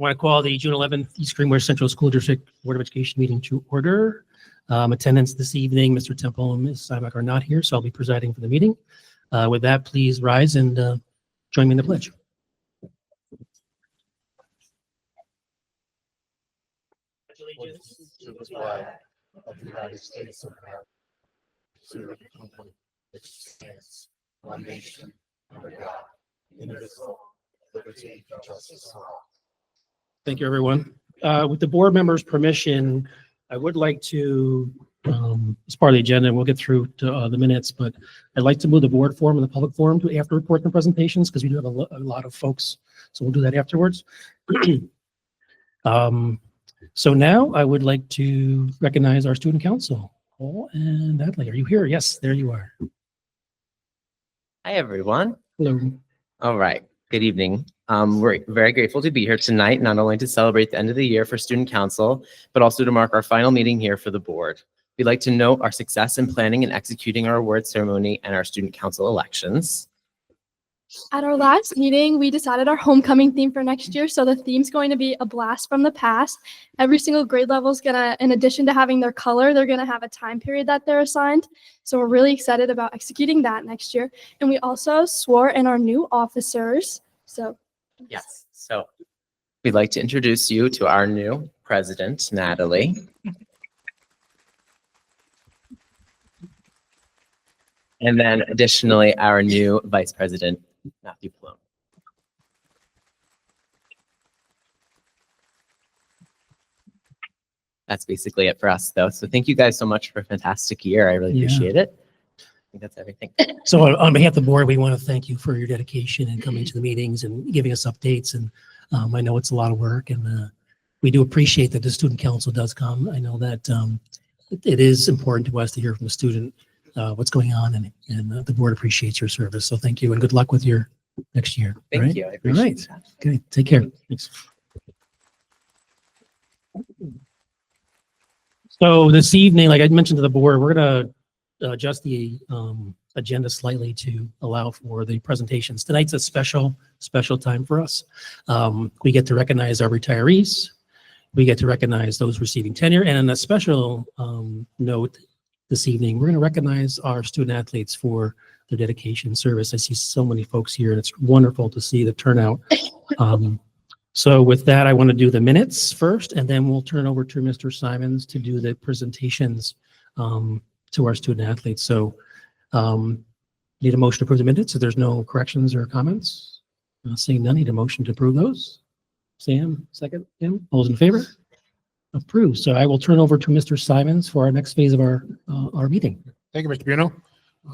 want to call the June 11th East Greenbush Central School District Board of Education meeting to order. Attendance this evening, Mr. Temple and Ms. Symak are not here, so I'll be presiding for the meeting. With that, please rise and join me in the pledge. Allegiance to the flag of the United States of America, to the republic which stands one nation under God, indivisible, liberty and justice for all. Thank you, everyone. With the board members' permission, I would like to, as part of the agenda, and we'll get through to the minutes, but I'd like to move the board forum and the public forum to after reports and presentations because we do have a lot of folks, so we'll do that afterwards. So now I would like to recognize our student council. Paul and Natalie, are you here? Yes, there you are. Hi, everyone. Hello. All right. Good evening. We're very grateful to be here tonight, not only to celebrate the end of the year for Student Council, but also to mark our final meeting here for the board. We'd like to note our success in planning and executing our award ceremony and our Student Council elections. At our last meeting, we decided our homecoming theme for next year. So the theme's going to be a blast from the past. Every single grade level is gonna, in addition to having their color, they're gonna have a time period that they're assigned. So we're really excited about executing that next year. And we also swore in our new officers. So Yes. So we'd like to introduce you to our new president, Natalie. And then additionally, our new vice president, Matthew Plum. That's basically it for us, though. So thank you guys so much for a fantastic year. I really appreciate it. I think that's everything. So on behalf of the board, we want to thank you for your dedication and coming to the meetings and giving us updates. And I know it's a lot of work, and we do appreciate that the student council does come. I know that it is important to us to hear from the student what's going on, and the board appreciates your service. So thank you and good luck with your next year. Thank you. I appreciate that. Okay, take care. Thanks. So this evening, like I mentioned to the board, we're going to adjust the agenda slightly to allow for the presentations. Tonight's a special time for us. We get to recognize our retirees. We get to recognize those receiving tenure. And on a special note this evening, we're going to recognize our student athletes for their dedication and service. I see so many folks here, and it's wonderful to see the turnout. So with that, I want to do the minutes first, and then we'll turn it over to Mr. Simons to do the presentations to our student athletes. So need a motion to approve the minutes if there's no corrections or comments. Seeing none, need a motion to approve those. Sam, second. Tim, all those in favor? Approved. So I will turn over to Mr. Simons for our next phase of our meeting. Thank you, Mr. Buno.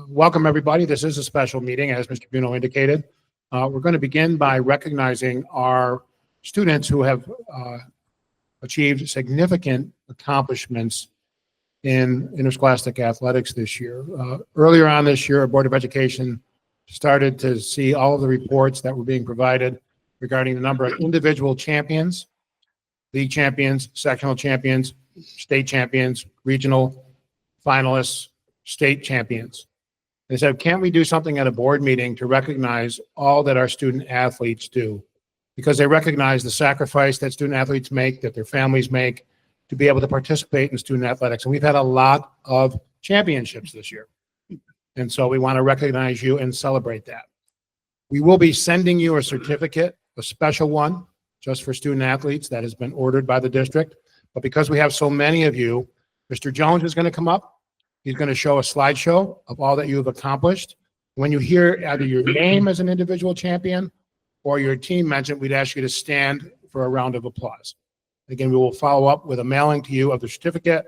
Welcome, everybody. This is a special meeting, as Mr. Buno indicated. We're going to begin by recognizing our students who have achieved significant accomplishments in interscholastic athletics this year. Earlier on this year, our Board of Education started to see all of the reports that were being provided regarding the number of individual champions, league champions, sectional champions, state champions, regional finalists, state champions. They said, can't we do something at a board meeting to recognize all that our student athletes do? Because they recognize the sacrifice that student athletes make, that their families make, to be able to participate in student athletics. And we've had a lot of championships this year. And so we want to recognize you and celebrate that. We will be sending you a certificate, a special one, just for student athletes that has been ordered by the district. But because we have so many of you, Mr. Jones is going to come up. He's going to show a slideshow of all that you have accomplished. When you hear either your name as an individual champion or your team mentioned, we'd ask you to stand for a round of applause. Again, we will follow up with a mailing to you of the certificate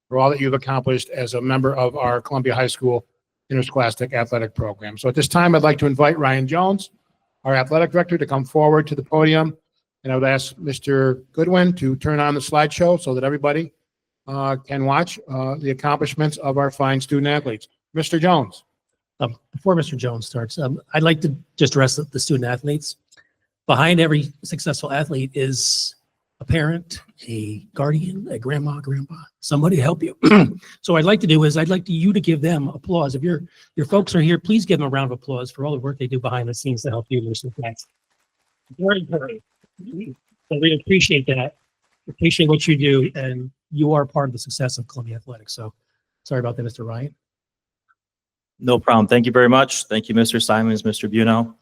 for all that you've accomplished as a member of our Columbia High School Interscholastic Athletic Program. So at this time, I'd like to invite Ryan Jones, our athletic director, to come forward to the podium. And I would ask Mr. Goodwin to turn on the slideshow so that everybody can watch the accomplishments of our fine student athletes. Mr. Jones. Before Mr. Jones starts, I'd like to just address the student athletes. Behind every successful athlete is a parent, a guardian, a grandma, grandpa, somebody to help you. So what I'd like to do is I'd like you to give them applause. If your folks are here, please give them a round of applause for all the work they do behind the scenes to help you with your success. Very, very. So we appreciate that. Appreciate what you do, and you are part of the success of Columbia Athletics. So sorry about that, Mr. Ryan. No problem. Thank you very much. Thank you, Mr. Simons, Mr. Buno.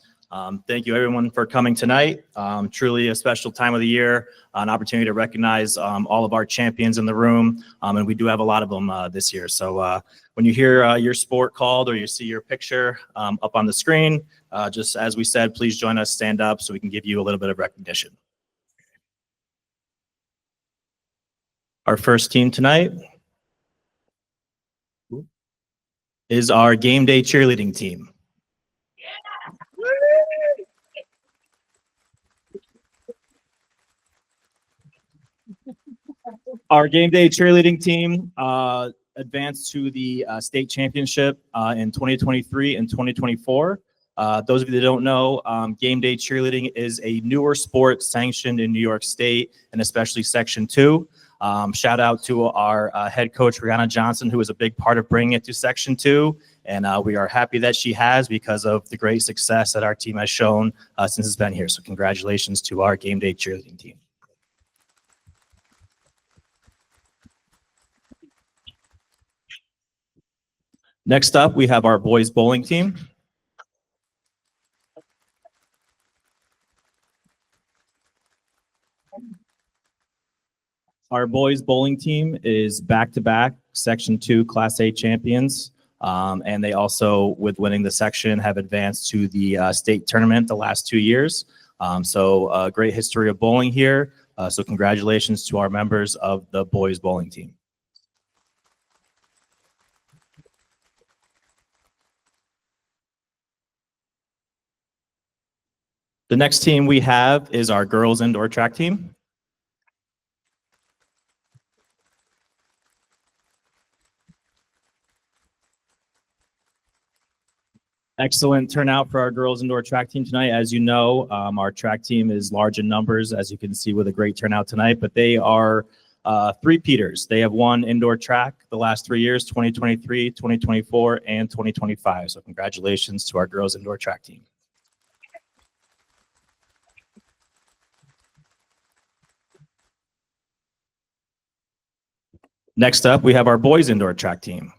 Thank you, everyone, for coming tonight. Truly a special time of the year, an opportunity to recognize all of our champions in the room, and we do have a lot of them this year. So when you hear your sport called or you see your picture up on the screen, just as we said, please join us, stand up so we can give you a little bit of recognition. Our first team tonight is our game day cheerleading team. Our game day cheerleading team advanced to the state championship in 2023 and 2024. Those of you that don't know, game day cheerleading is a newer sport sanctioned in New York State and especially Section 2. Shout out to our head coach, Rihanna Johnson, who was a big part of bringing it to Section 2. And we are happy that she has because of the great success that our team has shown since it's been here. So congratulations to our game day cheerleading team. Next up, we have our boys bowling team. Our boys bowling team is back-to-back Section 2 Class A champions. And they also, with winning the section, have advanced to the state tournament the last 2 years. So a great history of bowling here. So congratulations to our members of the boys bowling team. The next team we have is our girls indoor track team. Excellent turnout for our girls indoor track team tonight. As you know, our track team is large in numbers, as you can see with a great turnout tonight, but they are three-peaters. They have won indoor track the last 3 years, 2023, 2024, and 2025. So congratulations to our girls indoor track team. Next up, we have our boys indoor track team.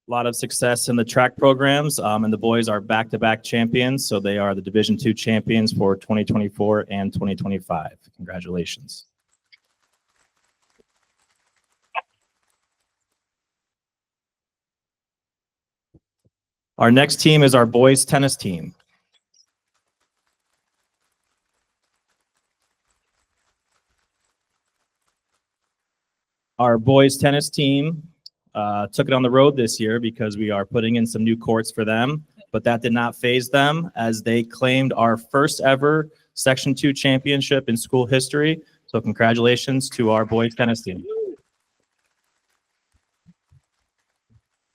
A lot of success in the track programs, and the boys are back-to-back champions, so they are the Division II champions for 2024 and 2025. Congratulations. Our next team is our boys tennis team. Our boys tennis team took it on the road this year because we are putting in some new courts for them, but that did not faze them as they claimed our first ever Section 2 championship in school history. So congratulations to our boys tennis team.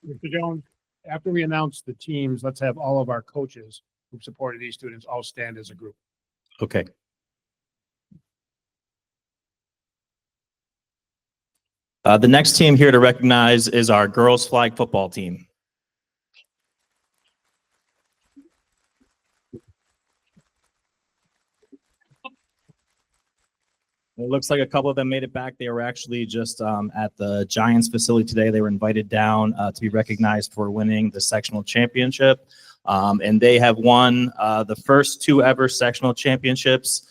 Mr. Jones, after we announce the teams, let's have all of our coaches who supported these students all stand as a group. Okay. The next team here to recognize is our girls flag football team. It looks like a couple of them made it back. They were actually just at the Giants facility today. They were invited down to be recognized for winning the sectional championship. And they have won the first 2 ever sectional championships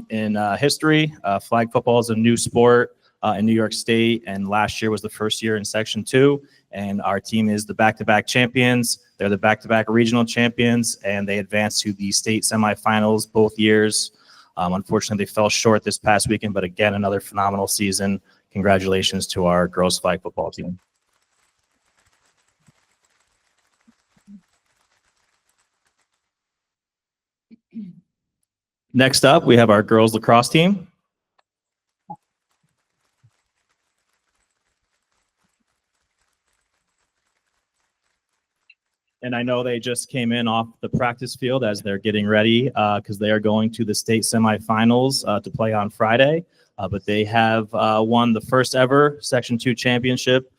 in history. Flag football is a new sport in New York State, and last year was the first year in Section 2, and our team is the back-to-back champions. They're the back-to-back regional champions, and they advanced to the state semifinals both years. Unfortunately, they fell short this past weekend, but again, another phenomenal season. Congratulations to our girls flag football team. Next up, we have our girls lacrosse team. And I know they just came in off the practice field as they're getting ready because they are going to the state semifinals to play on Friday. But they have won the first ever Section 2 championship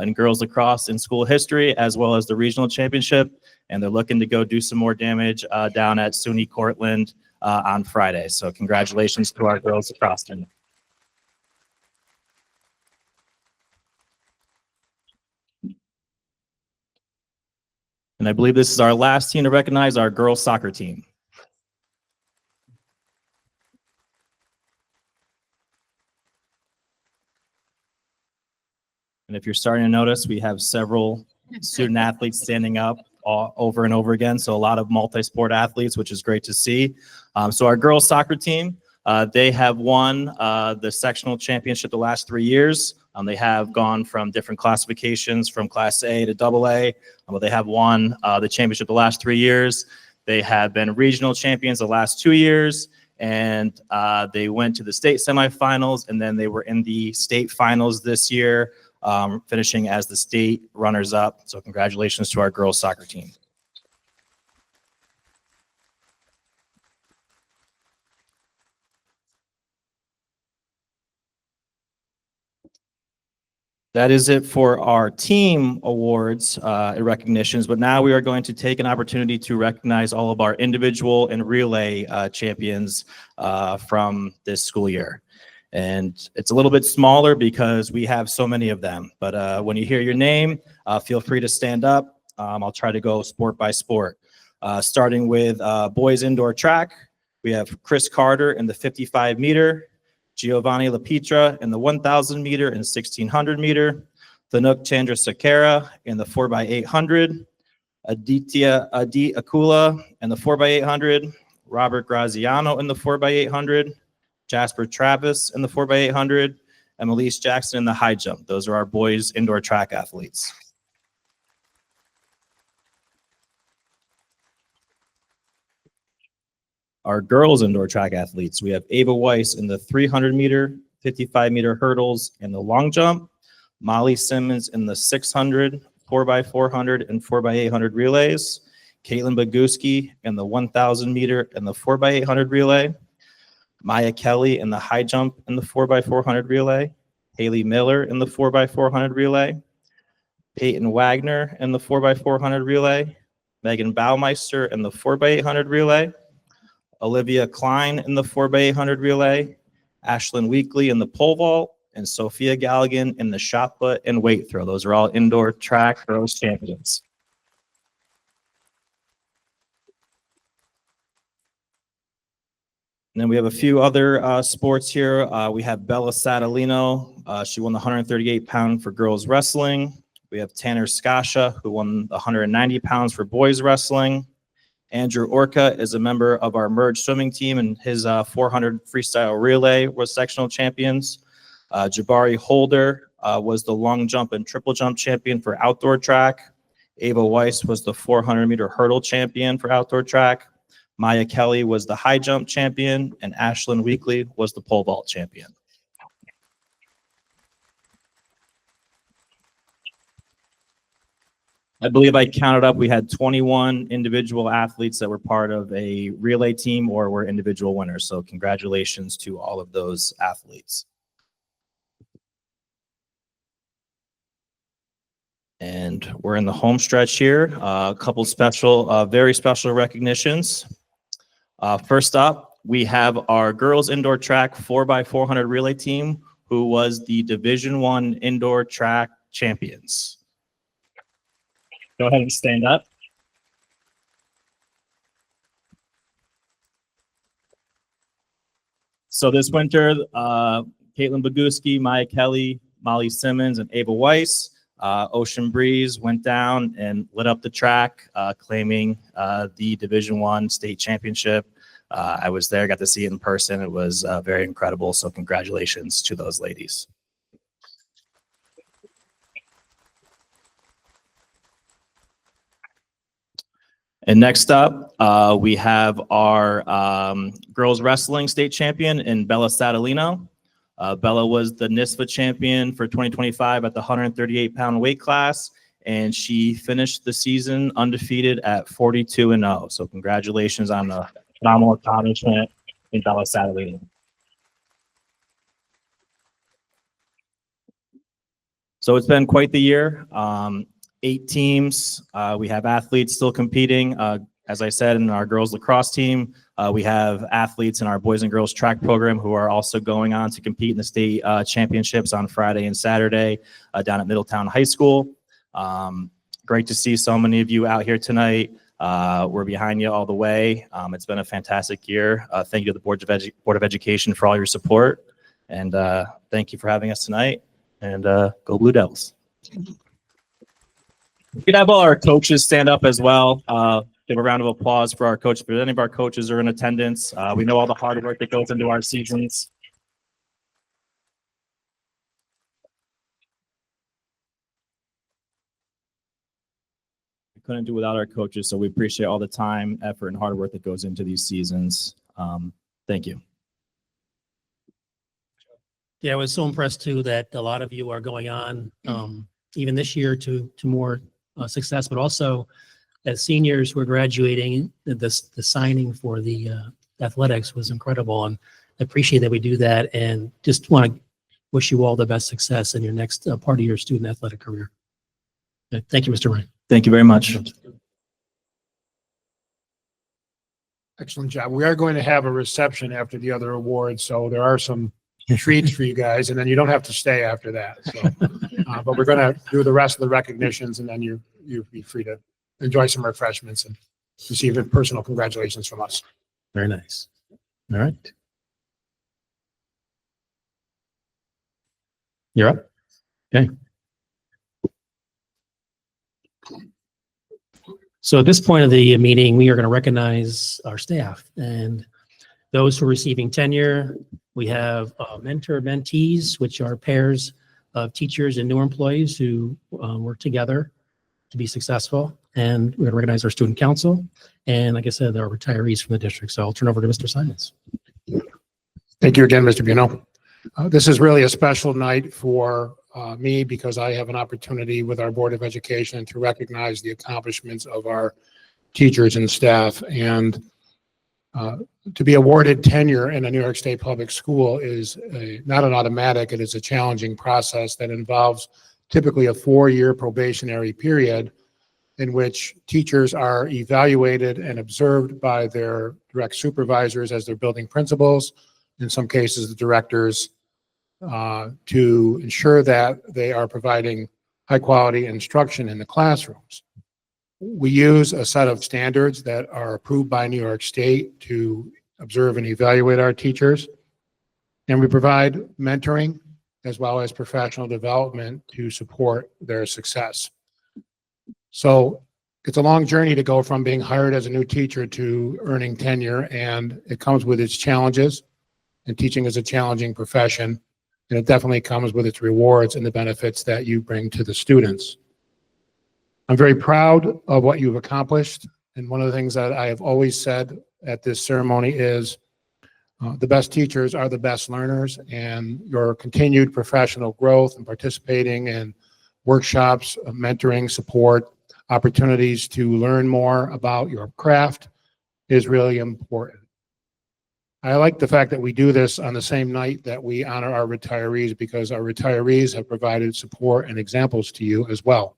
in girls lacrosse in school history, as well as the regional championship. And they're looking to go do some more damage down at SUNY Cortland on Friday. So congratulations to our girls lacrosse team. And I believe this is our last team to recognize, our girls soccer team. And if you're starting to notice, we have several student athletes standing up over and over again. So a lot of multi-sport athletes, which is great to see. So our girls soccer team, they have won the sectional championship the last 3 years. They have gone from different classifications from Class A to AA. But they have won the championship the last 3 years. They have been regional champions the last 2 years. And they went to the state semifinals, and then they were in the state finals this year, finishing as the state runners-up. So congratulations to our girls soccer team. That is it for our team awards and recognitions, but now we are going to take an opportunity to recognize all of our individual and relay champions from this school year. And it's a little bit smaller because we have so many of them, but when you hear your name, feel free to stand up. I'll try to go sport by sport. Starting with boys indoor track, we have Chris Carter in the 55 meter, Giovanni Lapitra in the 1,000 meter and 1,600 meter, Thanuk Chandrasekhara in the 4x800, Aditya Adi Akula in the 4x800, Robert Graziano in the 4x800, Jasper Travis in the 4x800, and Melise Jackson in the high jump. Those are our boys indoor track athletes. Our girls indoor track athletes, we have Ava Weiss in the 300 meter, 55 meter hurdles, and the long jump, Molly Simmons in the 600, 4x400, and 4x800 relays, Caitlin Boguski in the 1,000 meter and the 4x800 relay, Maya Kelly in the high jump in the 4x400 relay, Haley Miller in the 4x400 relay, Peyton Wagner in the 4x400 relay, Megan Baumeister in the 4x800 relay, Olivia Klein in the 4x800 relay, Ashlyn Weekly in the pole vault, and Sophia Galligan in the shot put and weight throw. Those are all indoor track girls champions. And then we have a few other sports here. We have Bella Sadalino. She won the 138 pound for girls wrestling. We have Tanner Skasha, who won the 190 pounds for boys wrestling. Andrew Orca is a member of our merged swimming team, and his 400 freestyle relay was sectional champions. Jabari Holder was the long jump and triple jump champion for outdoor track. Ava Weiss was the 400 meter hurdle champion for outdoor track. Maya Kelly was the high jump champion, and Ashlyn Weekly was the pole vault champion. I believe I counted up, we had 21 individual athletes that were part of a relay team or were individual winners. So congratulations to all of those athletes. And we're in the home stretch here. A couple special, very special recognitions. First up, we have our girls indoor track 4x400 relay team, who was the Division I indoor track champions. Go ahead and stand up. So this winter, Caitlin Boguski, Maya Kelly, Molly Simmons, and Ava Weiss, Ocean Breeze went down and lit up the track, claiming the Division I state championship. I was there, got to see it in person. It was very incredible. So congratulations to those ladies. And next up, we have our girls wrestling state champion in Bella Sadalino. Bella was the NISFA champion for 2025 at the 138 pound weight class, and she finished the season undefeated at 42-0. So congratulations on the phenomenal accomplishment in Bella Sadalino. So it's been quite the year. 8 teams. We have athletes still competing. As I said, in our girls lacrosse team, we have athletes in our boys and girls track program who are also going on to compete in the state championships on Friday and Saturday down at Middletown High School. Great to see so many of you out here tonight. We're behind you all the way. It's been a fantastic year. Thank you to the Board of Education for all your support. And thank you for having us tonight. And go Blue Devils. We could have all our coaches stand up as well. Give a round of applause for our coaches. If any of our coaches are in attendance, we know all the hard work that goes into our seasons. We couldn't do without our coaches, so we appreciate all the time, effort, and hard work that goes into these seasons. Thank you. Yeah, I was so impressed too that a lot of you are going on, even this year to more success, but also as seniors who are graduating, the signing for the athletics was incredible, and I appreciate that we do that, and just want to wish you all the best success in your next part of your student athletic career. Thank you, Mr. Ryan. Thank you very much. Excellent job. We are going to have a reception after the other awards, so there are some treats for you guys, and then you don't have to stay after that. So, but we're going to do the rest of the recognitions, and then you'll be free to enjoy some refreshments and receive a personal congratulations from us. Very nice. All right. You're up. Okay. So at this point of the meeting, we are going to recognize our staff and those who are receiving tenure. We have mentor mentees, which are pairs of teachers and new employees who work together to be successful. And we're going to recognize our student council. And like I said, our retirees from the district. So I'll turn over to Mr. Simons. Thank you again, Mr. Buno. This is really a special night for me because I have an opportunity with our Board of Education to recognize the accomplishments of our teachers and staff. And to be awarded tenure in a New York State public school is not an automatic. It is a challenging process that involves typically a 4-year probationary period in which teachers are evaluated and observed by their direct supervisors as their building principals, in some cases the directors, to ensure that they are providing high quality instruction in the classrooms. We use a set of standards that are approved by New York State to observe and evaluate our teachers. And we provide mentoring as well as professional development to support their success. So it's a long journey to go from being hired as a new teacher to earning tenure, and it comes with its challenges. And teaching is a challenging profession, and it definitely comes with its rewards and the benefits that you bring to the students. I'm very proud of what you've accomplished. And one of the things that I have always said at this ceremony is the best teachers are the best learners, and your continued professional growth and participating in workshops, mentoring, support, opportunities to learn more about your craft is really important. I like the fact that we do this on the same night that we honor our retirees, because our retirees have provided support and examples to you as well.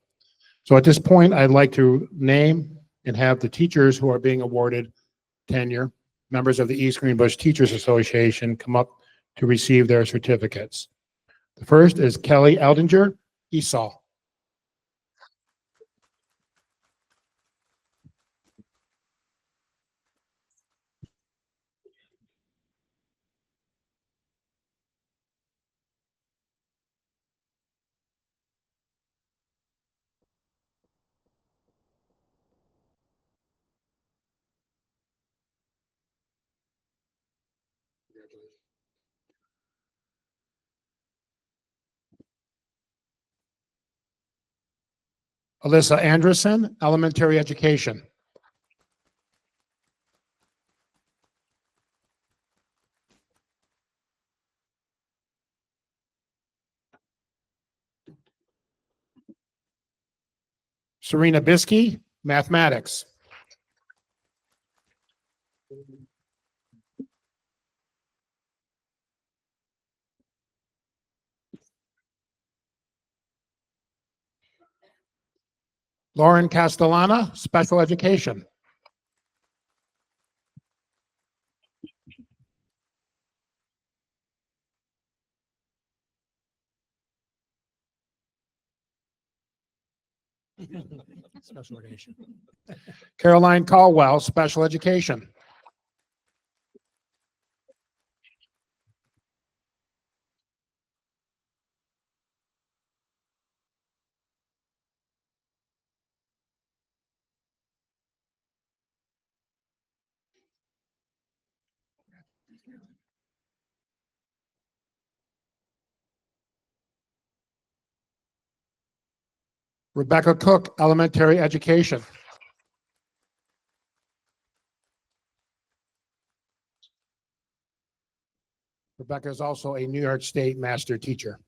So at this point, I'd like to name and have the teachers who are being awarded tenure, members of the East Greenbush Teachers Association, come up to receive their certificates. The first is Kelly Eldinger, Esau. Alyssa Anderson, Elementary Education. Serena Biskey, Mathematics. Lauren Castellana, special education. Special education. Caroline Caldwell, special education. Rebecca Cook, elementary education. Rebecca is also a New York State master teacher.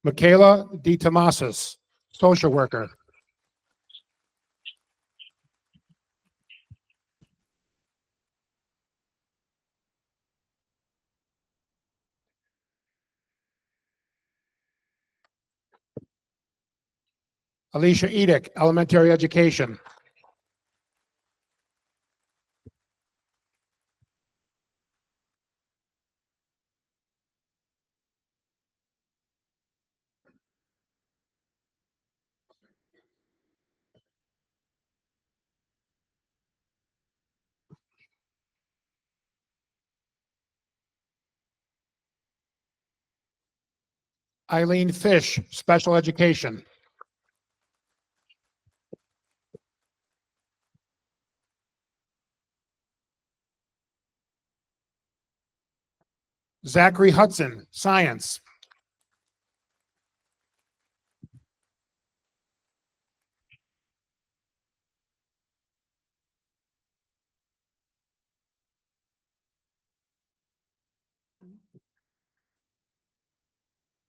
Michaela DeTomasis, social worker. Alicia Edick, elementary education. Eileen Fish, special education. Zachary Hudson, science.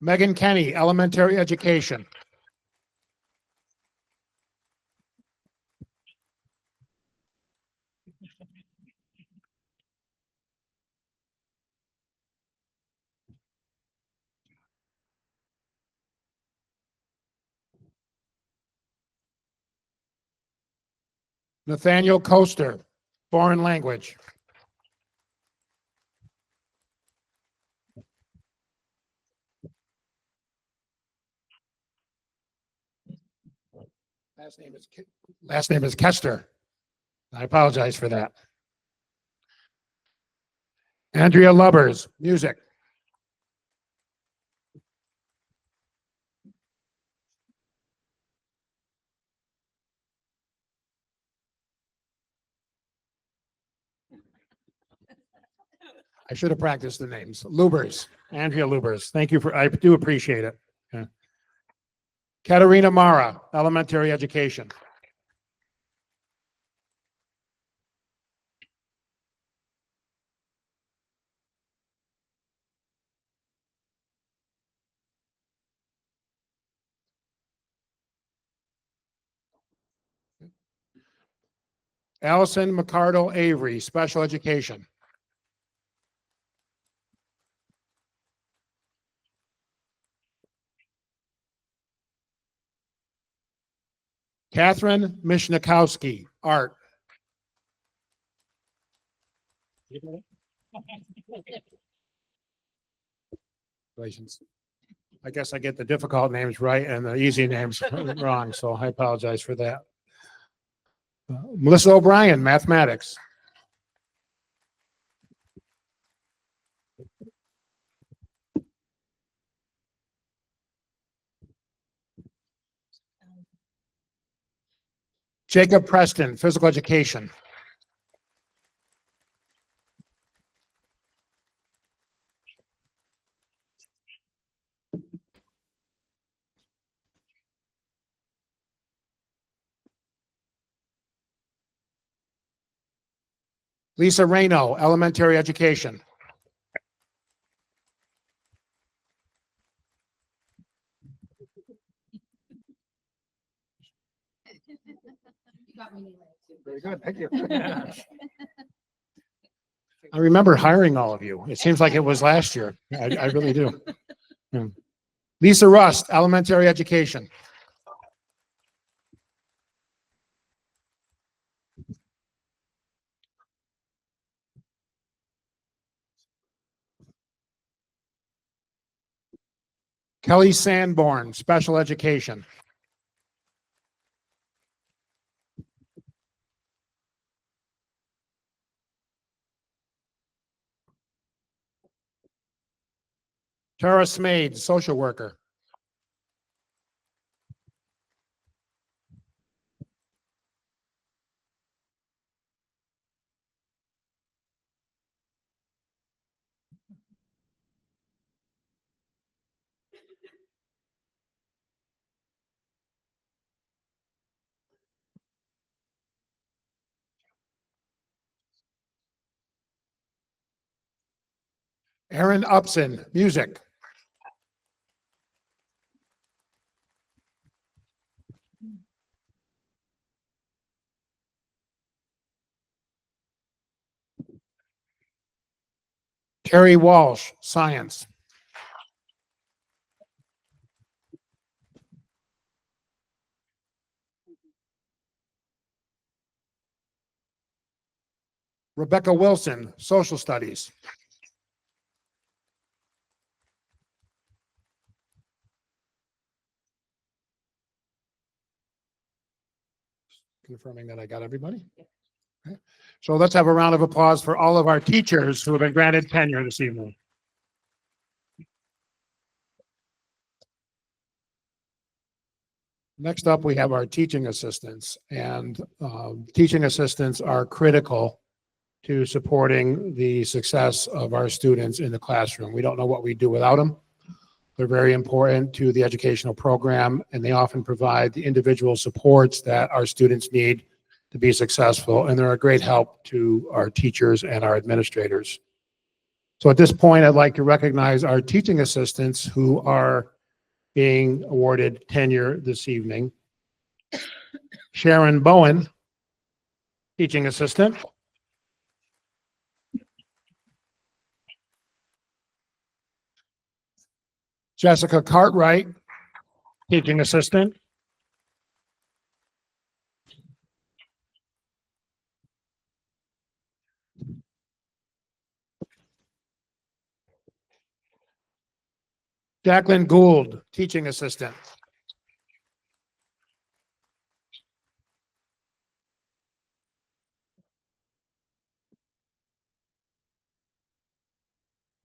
Megan Kenny, elementary education. Nathaniel Coaster, foreign language. Last name is Kester. I apologize for that. Andrea Lubbers, music. I should have practiced the names. Lubers, Andrea Lubers. Thank you I do appreciate it. Yeah. Katerina Mara, elementary education. Allison McCardle Avery, special education. Catherine Mishnikowski, art. Congratulations. I guess I get the difficult names right and the easy names wrong, so I apologize for that. Melissa O'Brien, mathematics. Jacob Preston, physical education. Lisa Reno, elementary education. Very good, thank you. I remember hiring all of you. It seems like it was last year. I really do. Yeah. Lisa Rust, elementary education. Kelly Sanborn, special education. Tara Smade, social worker. Aaron Upson, music. Terry Walsh, science. Rebecca Wilson, social studies. Confirming that I got everybody. Okay. So let's have a round of applause for all of our teachers who have been granted tenure this evening. Next up, we have our teaching assistants, and teaching assistants are critical to supporting the success of our students in the classroom. We don't know what we'd do without them. They're very important to the educational program, and they often provide the individual supports that our students need to be successful, and they're a great help to our teachers and our administrators. So at this point, I'd like to recognize our teaching assistants who are being awarded tenure this evening. Sharon Bowen, teaching assistant. Jessica Cartwright, teaching assistant. Jacqueline Gould, teaching assistant.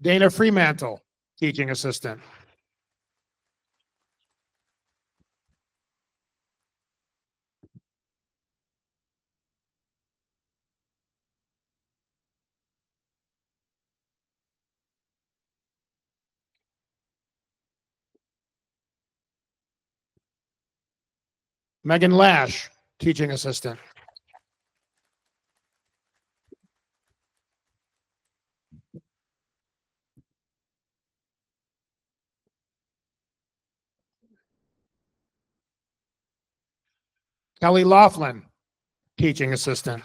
Dana Fremantle, teaching assistant. Megan Lash, teaching assistant. Kelly Laughlin, teaching assistant.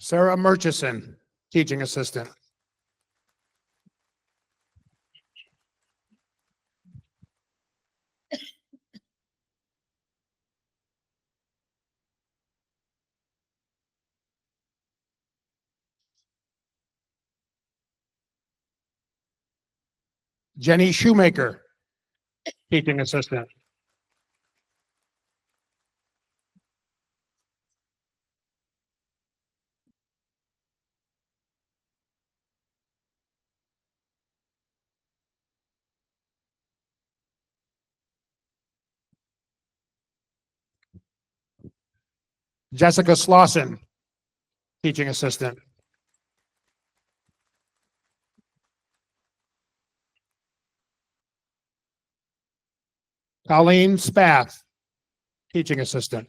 Sarah Murchison, teaching assistant. Jenny Shoemaker, teaching assistant. Jessica Slauson, teaching assistant. Colleen Spath, teaching assistant.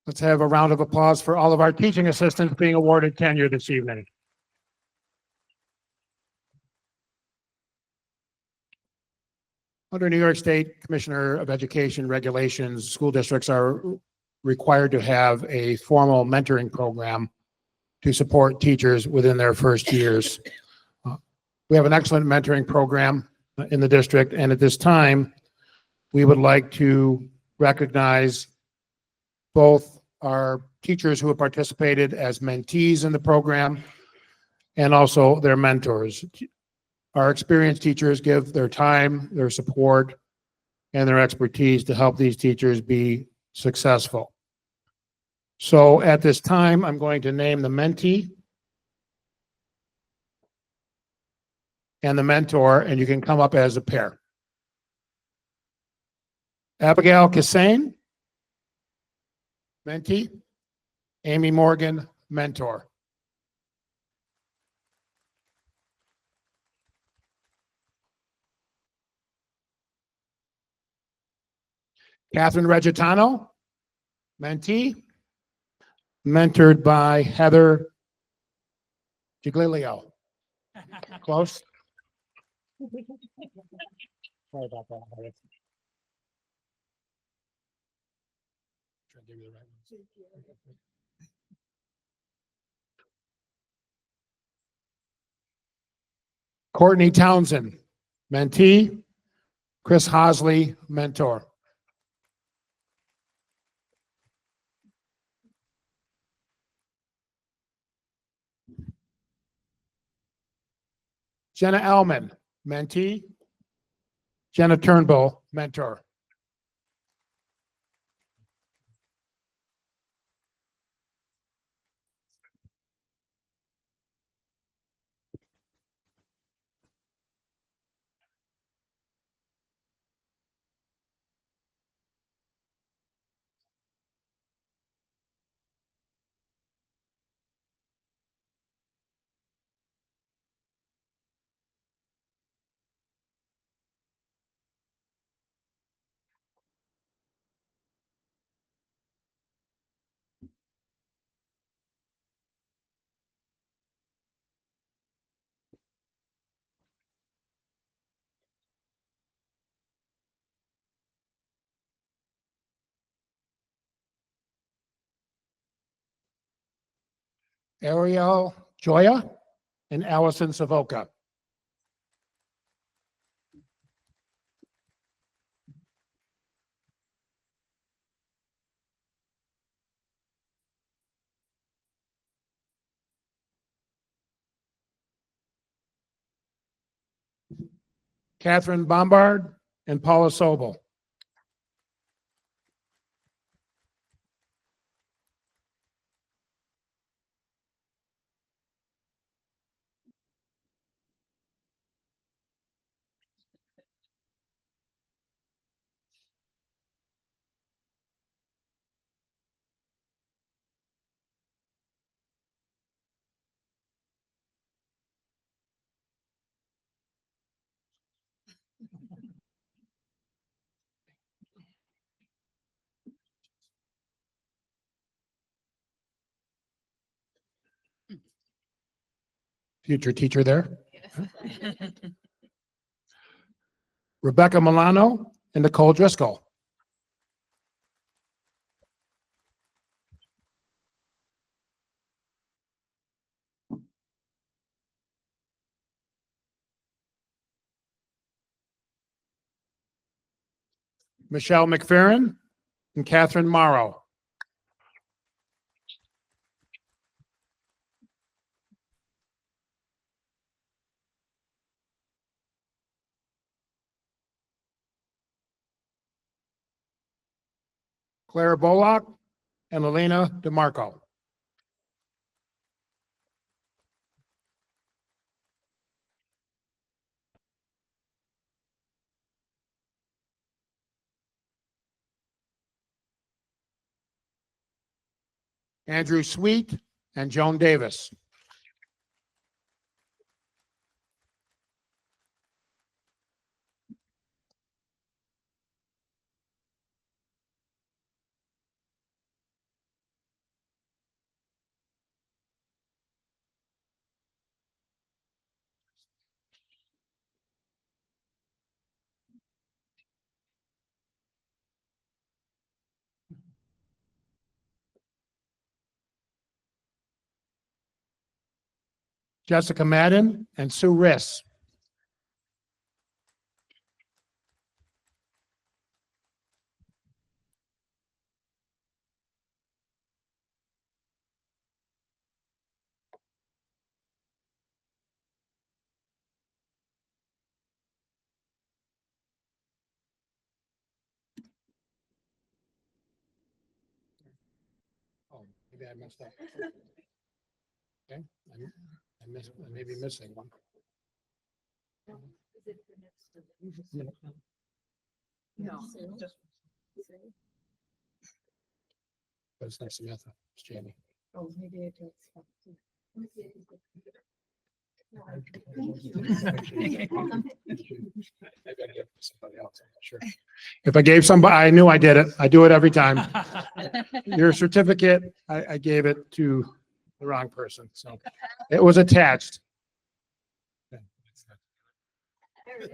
Let's have a round of applause for all of our teaching assistants being awarded tenure this evening. Under New York State Commissioner of Education regulations, school districts are required to have a formal mentoring program to support teachers within their first years. We have an excellent mentoring program in the district, and at this time, we would like to recognize both our teachers who have participated as mentees in the program and also their mentors. Our experienced teachers give their time, their support, and their expertise to help these teachers be successful. So at this time, I'm going to name the mentee and the mentor, and you can come up as a pair. Abigail Kassane, mentee. Amy Morgan, mentor. Catherine Regitano, mentee, mentored by Heather Giglio. Close? Sorry about that. Try to give you the right ones. Courtney Townsend, mentee. Chris Hosley, mentor. Jenna Elman, mentee. Jenna Turnbull, mentor. Ariel Joya and Allison Savoca. Catherine Bombard and Paula Sobel. Future teacher there. Rebecca Milano and Nicole Driscoll. Michelle McFerrin and Catherine Morrow. Clara Bullock and Elena DeMarco. Andrew Sweet, and Joan Davis. Jessica Madden and Sue Riss. Oh, maybe I messed up. Okay, I may be missing one. No, just. But it's not Samantha, it's Jamie. Oh, maybe it does. Maybe I gave somebody else, I'm not sure. If I gave somebody, I knew I did it. I do it every time. Your certificate, I gave it to the wrong person, so it was attached.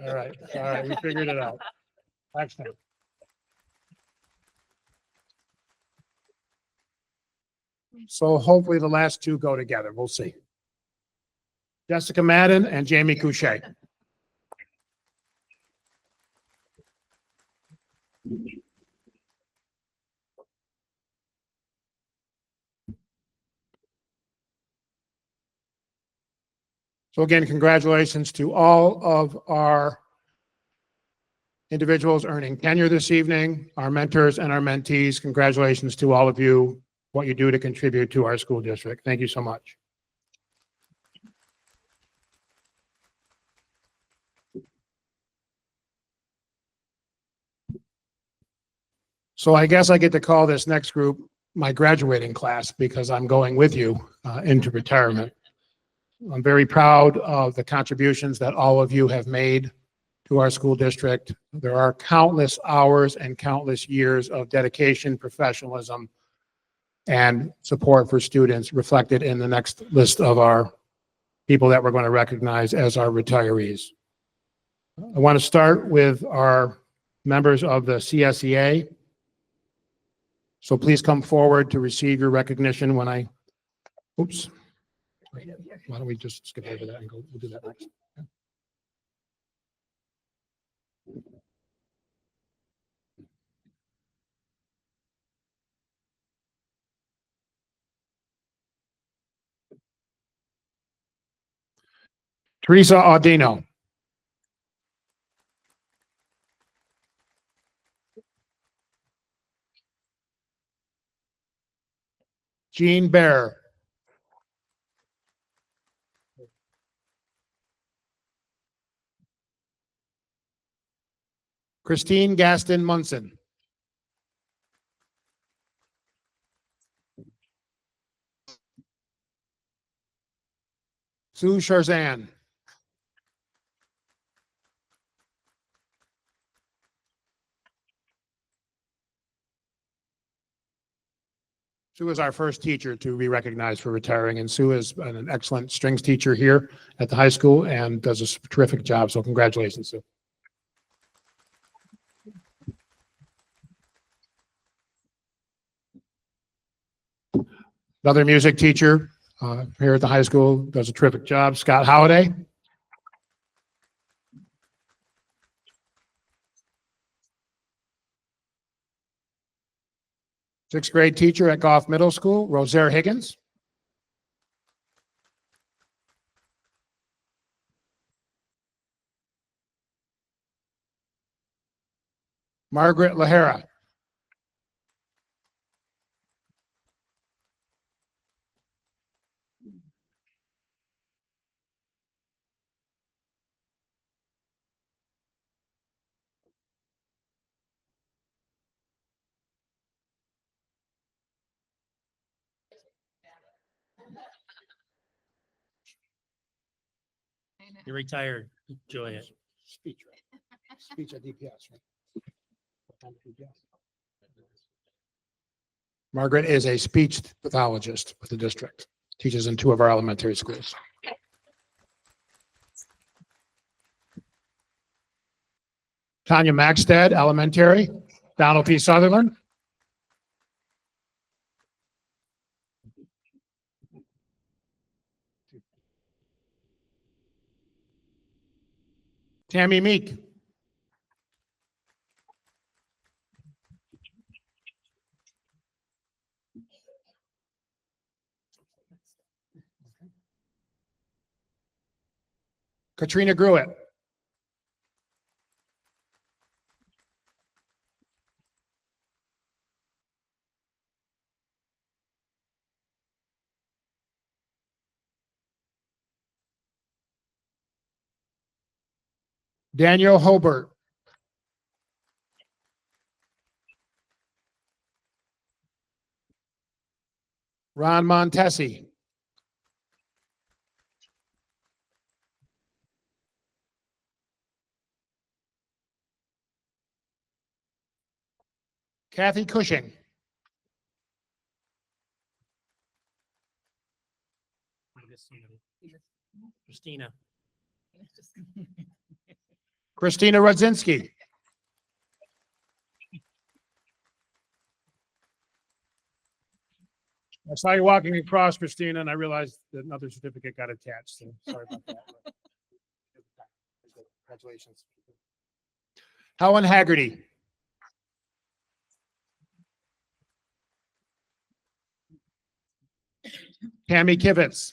All right, we figured it out. Next time. So hopefully the last two go together. We'll see. Jessica Madden and Jamie Couche. So again, congratulations to all of our individuals earning tenure this evening, our mentors and our mentees. Congratulations to all of you, what you do to contribute to our school district. Thank you so much. So I guess I get to call this next group my graduating class because I'm going with you into retirement. I'm very proud of the contributions that all of you have made to our school district. There are countless hours and countless years of dedication, professionalism, and support for students reflected in the next list of our people that we're going to recognize as our retirees. I want to start with our members of the CSEA. So please come forward to receive your recognition when I, oops. Why don't we just skip over that and go, we'll do that next. Teresa Audino. Jean Bear. Christine Gaston Munson. Sue Charzan. Sue is our first teacher to be recognized for retiring, and Sue is an excellent strings teacher here at the high school and does a terrific job. So congratulations, Sue. Another music teacher here at the high school does a terrific job, Scott Holiday. Sixth grade teacher at Goff Middle School, Rosaire Higgins. Margaret Lahara. You're retired. Enjoy it. Speech, right? Speech at DPS, right? What time at DPS? Margaret is a speech pathologist with the district, teaches in 2 of our elementary schools. Tanya Maxted, elementary. Donald P. Sutherland. Tammy Meek. Katrina Gruitt. Daniel Hobart. Ron Montesi. Kathy Cushing. Christina. Christina Rodzinski. I saw you walking across, Christina, and I realized that another certificate got attached, so sorry about that. Congratulations. Helen Haggerty. Tammy Kivitz.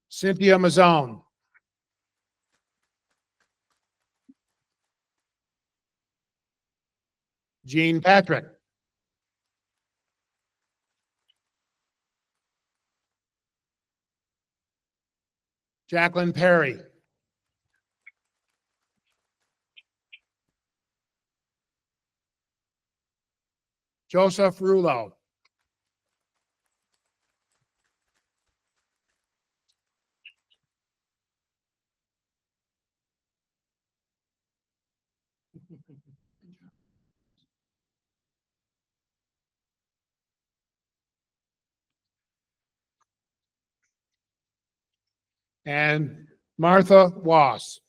Cynthia Mazzone. Jean Patrick. Jacqueline Perry. Joseph Rulo. And Martha Wass.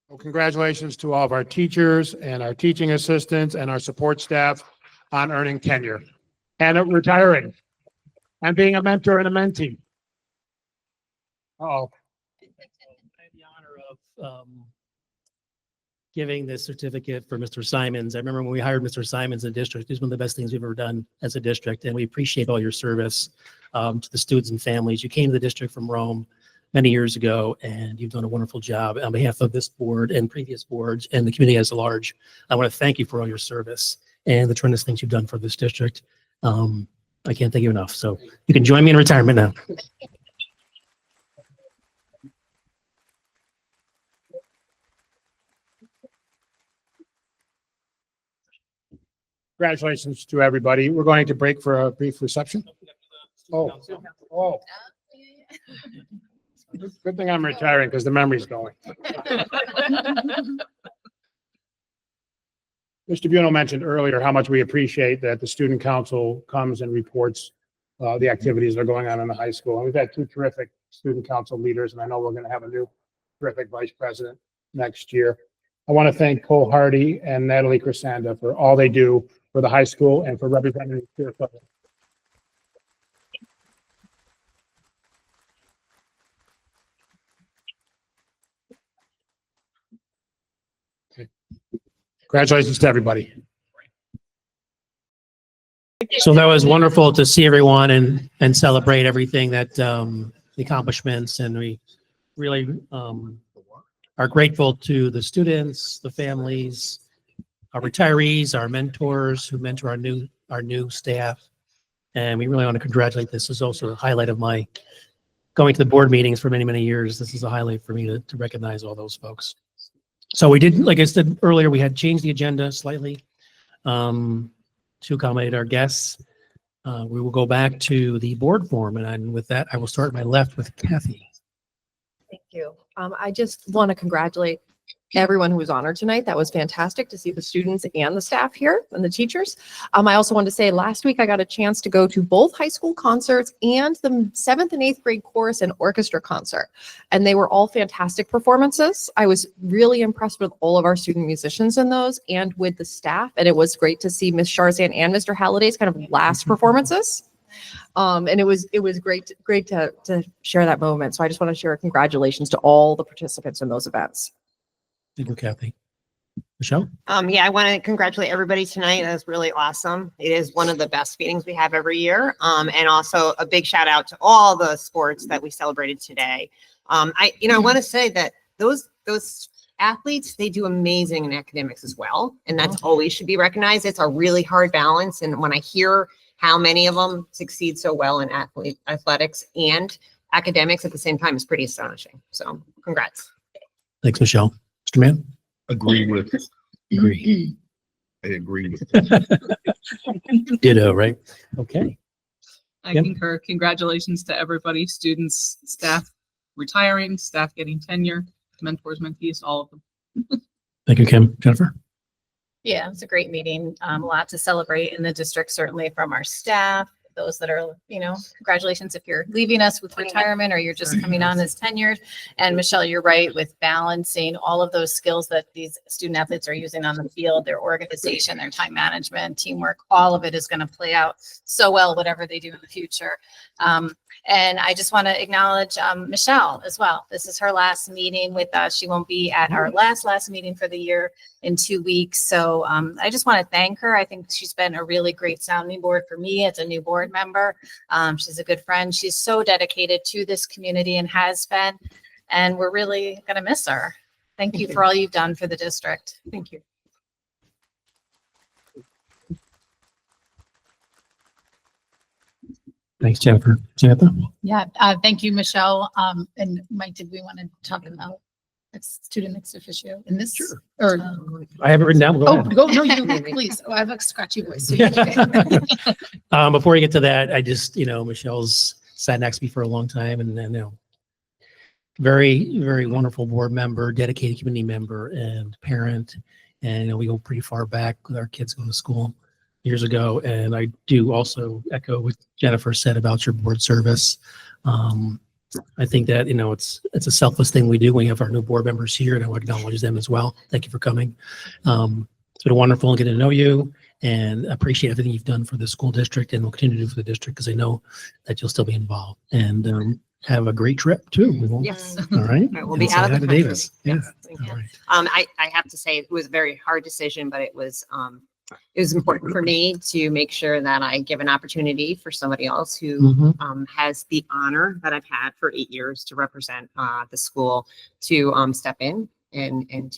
Well, congratulations to all of our teachers and our teaching assistants and our support staff on earning tenure and retiring and being a mentor and a mentee. Uh-oh. I have the honor of giving this certificate for Mr. Simons. I remember when we hired Mr. Simons in the district, it's one of the best things we've ever done as a district, and we appreciate all your service to the students and families. You came to the district from Rome many years ago, and you've done a wonderful job on behalf of this board and previous boards and the community as a large. I want to thank you for all your service and the tremendous things you've done for this district. I can't thank you enough. So you can join me in retirement now. Congratulations to everybody. We're going to break for a brief reception. Oh. Good thing I'm retiring because the memory's going. Mr. Buno mentioned earlier how much we appreciate that the student council comes and reports the activities that are going on in the high school. And we've had 2 terrific student council leaders, and I know we're going to have a new terrific vice president next year. I want to thank Cole Hardy and Natalie Crescenda for all they do for the high school and for representing the school. Congratulations to everybody. So that was wonderful to see everyone and celebrate everything that the accomplishments, and we really are grateful to the students, the families, our retirees, our mentors who mentor our new staff, and we really want to congratulate. This is also a highlight of my going to the board meetings for many, many years, this is a highlight for me to recognize all those folks. So we did, like I said earlier, we had changed the agenda slightly to accommodate our guests. We will go back to the board form, and with that, I will start my left with Kathy. Thank you. I just want to congratulate everyone who was honored tonight. That was fantastic to see the students and the staff here and the teachers. I also wanted to say last week I got a chance to go to both high school concerts and the 7th and 8th grade chorus and orchestra concert. And they were all fantastic performances. I was really impressed with all of our student musicians in those and with the staff. And it was great to see Miss Sharzan and Mr. Halliday's kind of last performances. And it was great to share that moment. So I just want to share congratulations to all the participants in those events. Thank you, Kathy. Michelle? Yeah, I want to congratulate everybody tonight. That was really awesome. It is one of the best meetings we have every year. And also a big shout out to all the sports that we celebrated today. I want to say that those athletes, they do amazing in academics as well. And that's always should be recognized. It's a really hard balance. And when I hear how many of them succeed so well in athletics and academics at the same time is pretty astonishing. So congrats. Thanks, Michelle. Mr. Mann? Agree with, Agree. I agree with. Ditto, right? Okay. I Yep. concur. Congratulations to everybody, students, staff retiring, staff getting tenure, mentors, mentees, all of them. Thank you, Kim. Jennifer? Yeah, it was a great meeting. A lot to celebrate in the district, certainly from our staff, those that are, congratulations if you're leaving us with retirement or you're just coming on as tenured. And Michelle, you're right with balancing all of those skills that these student athletes are using on the field, their organization, their time management, teamwork, all of it is going to play out so well, whatever they do in the future. And I just want to acknowledge Michelle as well. This is her last meeting with us. She won't be at our last meeting for the year in 2 weeks. So I just want to thank her. I think she's been a really great sounding board for me as a new board member. She's a good friend. She's so dedicated to this community and has been, and we're really going to miss her. Thank you for all you've done for the district. Thank you. Thanks, Jennifer. Samantha? Yeah, thank you, Michelle. And Mike, did we want to talk about student ex officio in this? Sure. Or, I have it written down. Go oh, ahead. go, no, you, please. Oh, I have a scratchy voice. So you can- Before you get to that, I just, Michelle's sat next to me for a long time and very, very wonderful board member, dedicated community member and parent. And we go pretty far back with our kids going to school years ago. And I do also echo what Jennifer said about your board service. I think that, it's a selfless thing we do. We have our new board members here and I want to acknowledge them as well. Thank you for coming. It's been wonderful getting to know you and appreciate everything you've done for the school district and will continue to do for the district because I know that you'll still be involved and have a great trip too. We won't, Yes. all right. We'll be And say out of hi the to country. Davis. Yeah. Yes, thank you. All right. I have to say it was a very hard decision, but it was important for me to make sure that I give an opportunity for somebody else who Mhm. has the honor that I've had for 8 years to represent the school to step in and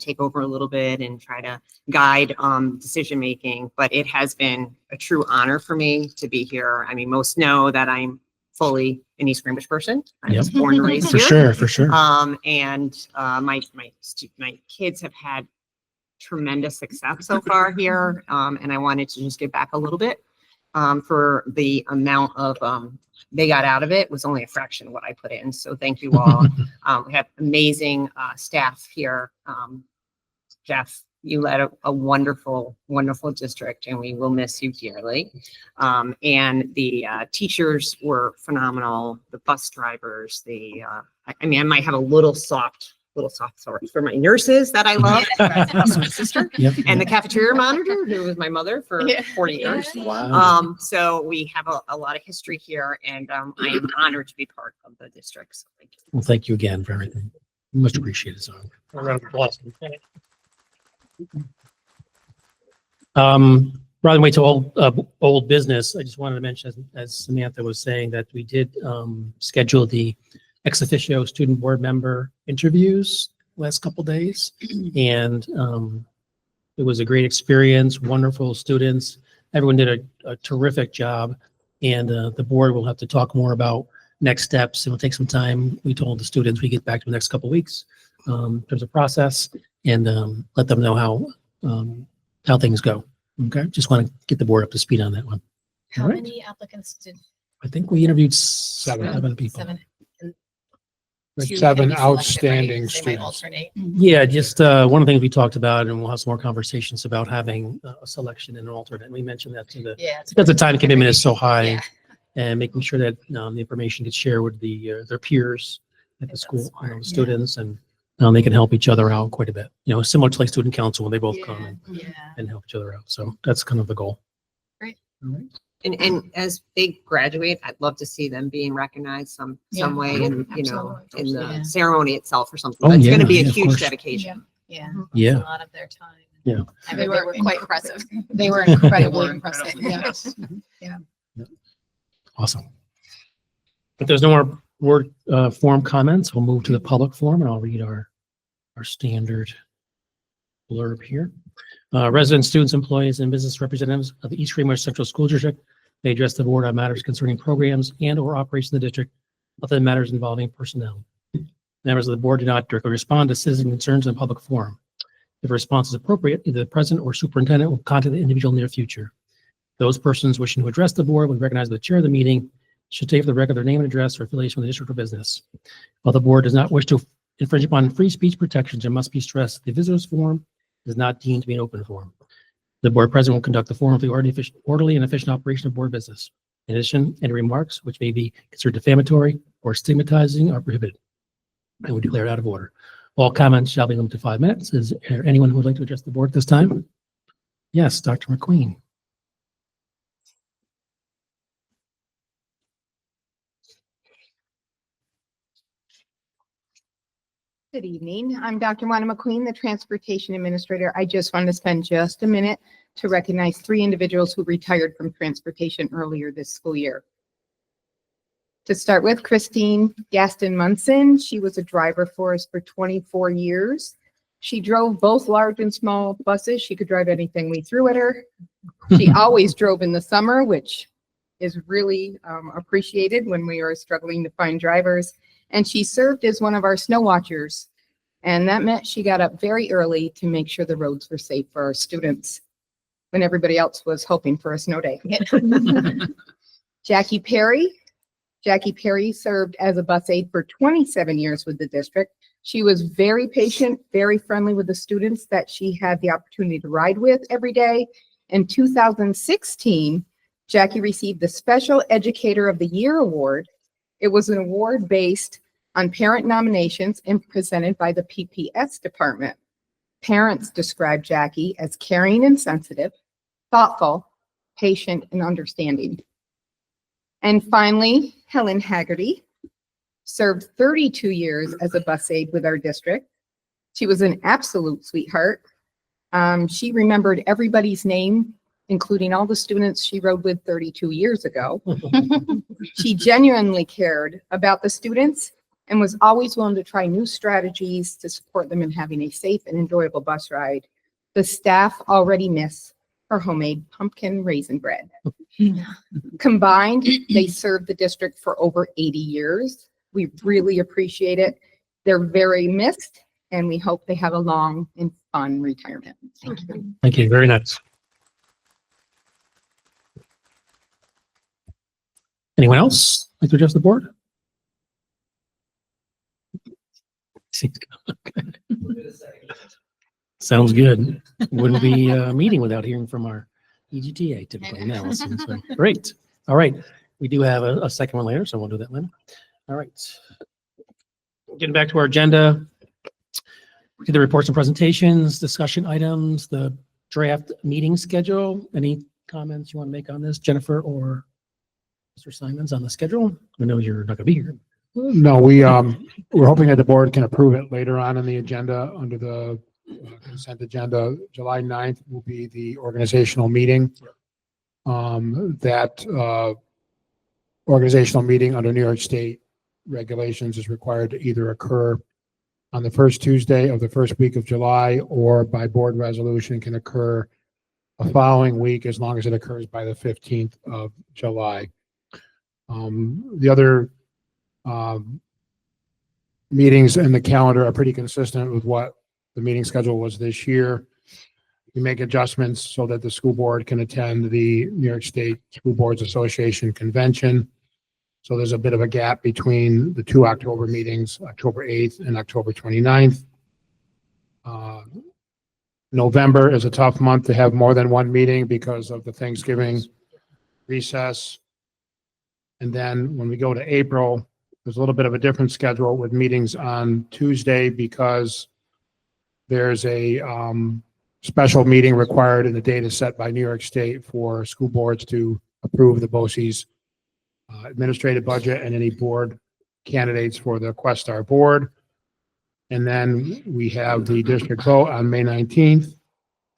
take over a little bit and try to guide decision making. But it has been a true honor for me to be here. I mean, most know that I'm fully an East Greenbush person. I was born and raised For here. sure. For sure. My kids have had tremendous success so far here. And I wanted to just give back a little bit for the amount of they got out of it was only a fraction of what I put in. So thank you all. We have amazing staff here. Jeff, you led a wonderful, wonderful district and we will miss you dearly. And the teachers were phenomenal. The bus drivers, I might have a little soft sorry for my nurses that I love. That's my sister. Yep. And the cafeteria monitor, who was my mother for 40 years. Wow. So we have a lot of history here and I am honored to be part of the district. So thank you. Well, thank you again for everything. Much appreciated. So, rather than wait till old business, I just wanted to mention, as Samantha was saying, that we did schedule the ex officio student board member interviews last couple days, and it was a great experience. Wonderful students. Everyone did a terrific job, and the board will have to talk more about next steps. It'll take some time. We told the students we get back to the next couple of weeks in terms of process and let them know how things go. Okay, just want to get the board up to speed on that one. How All right. many applicants did? I think we interviewed seven people. Seven. Like Two 7 can be selected, right? outstanding They might students. alternate. Yeah, just one of the things we talked about, and we'll have some more conversations about having a selection and an alternate. We mentioned that to the Yeah. it's because the time commitment is so high, Yeah. and making sure that the information gets shared with their peers at the school, students, and they can help each other out quite a bit. Similar to like student council when they both come Yeah. and help each other out. So that's kind of the goal. Great. All right. And as they graduate, I'd love to see them being recognized some Yeah. way in, in Absolutely. the Yeah. ceremony itself or something. Oh, That's going to yeah, be a yeah, of huge course. dedication. Yeah. Yeah. A lot of their time. Yeah. I mean, they were quite impressive. They were incredibly They were impressive. incredibly Yes. Awesome. If there's no more word form comments, we'll move to the public forum, and I'll read our standard blurb here. Residents, students, employees, and business representatives of the East Greenbush Central School District may address the board on matters concerning programs and/or operations of the district, other than matters involving personnel. Members of the board do not directly respond to citizen concerns in public forum. If a response is appropriate, either the president or superintendent will contact the individual in the near future. Those persons wishing to address the board will be recognized by the chair of the meeting should take for the record their name and address or affiliation with the district or business. While the board does not wish to infringe upon free speech protections, it must be stressed that the visitors forum is not deemed to be an open forum. The board president will conduct the forum for the orderly and efficient operation of board business. In addition, any remarks which may be considered defamatory or stigmatizing are prohibited. I would declare it out of order. All comments shall be limited to 5 minutes. Is there anyone who would like to address the board at this time? Yes, Dr. McQueen. Good evening. I'm Dr. Wanda McQueen, the Transportation Administrator. I just wanted to spend just a minute to recognize 3 individuals who retired from transportation earlier this school year. To start with, Christine Gaston Munson. She was a driver for us for 24 years. She drove both large and small buses. She could drive anything we threw at her. She always drove in the summer, which is really appreciated when we are struggling to find drivers. And she served as one of our snow watchers. And that meant she got up very early to make sure the roads were safe for our students when everybody else was hoping for a snow day. Jackie Perry. Jackie Perry served as a bus aide for 27 years with the district. She was very patient, very friendly with the students that she had the opportunity to ride with every day. In 2016, Jackie received the Special Educator of the Year Award. It was an award based on parent nominations and presented by the PPS department. Parents described Jackie as caring and sensitive, thoughtful, patient, and understanding. And finally, Helen Haggerty served 32 years as a bus aide with our district. She was an absolute sweetheart. She remembered everybody's name, including all the students she rode with 32 years ago. She genuinely cared about the students and was always willing to try new strategies to support them in having a safe and enjoyable bus ride. The staff already miss her homemade pumpkin raisin bread. Combined, they served the district for over 80 years. We really appreciate it. They're very missed, and we hope they have a long and fun retirement. Thank you. Thank you. Very nice. Anyone else like to address the board? Sounds good. Wouldn't be a meeting without hearing from our EGTA typically now. So great. All right. We do have a second one later, so we'll do that later. All right. Getting back to our agenda. We did the reports and presentations, discussion items, the draft meeting schedule. Any comments you want to make on this, Jennifer or Mr. Simons, on the schedule? I know you're not going to be here. No, we're hoping that the board can approve it later on in the agenda under the consent agenda. July 9th will be the organizational meeting. That organizational meeting under New York State regulations is required to either occur on the first Tuesday of the first week of July or by board resolution can occur a following week as long as it occurs by the 15th of July. The other Meetings in the calendar are pretty consistent with what the meeting schedule was this year. We make adjustments so that the school board can attend the New York State School Boards Association Convention. So there's a bit of a gap between the two October meetings, October 8th and October 29th. November is a tough month to have more than one meeting because of the Thanksgiving recess. And then when we go to April, there's a little bit of a different schedule with meetings on Tuesday because there's a special meeting required and the date is set by New York State for school boards to approve the BOCES administrative budget and any board candidates for the Questar board. And then we have the district vote on May 19th.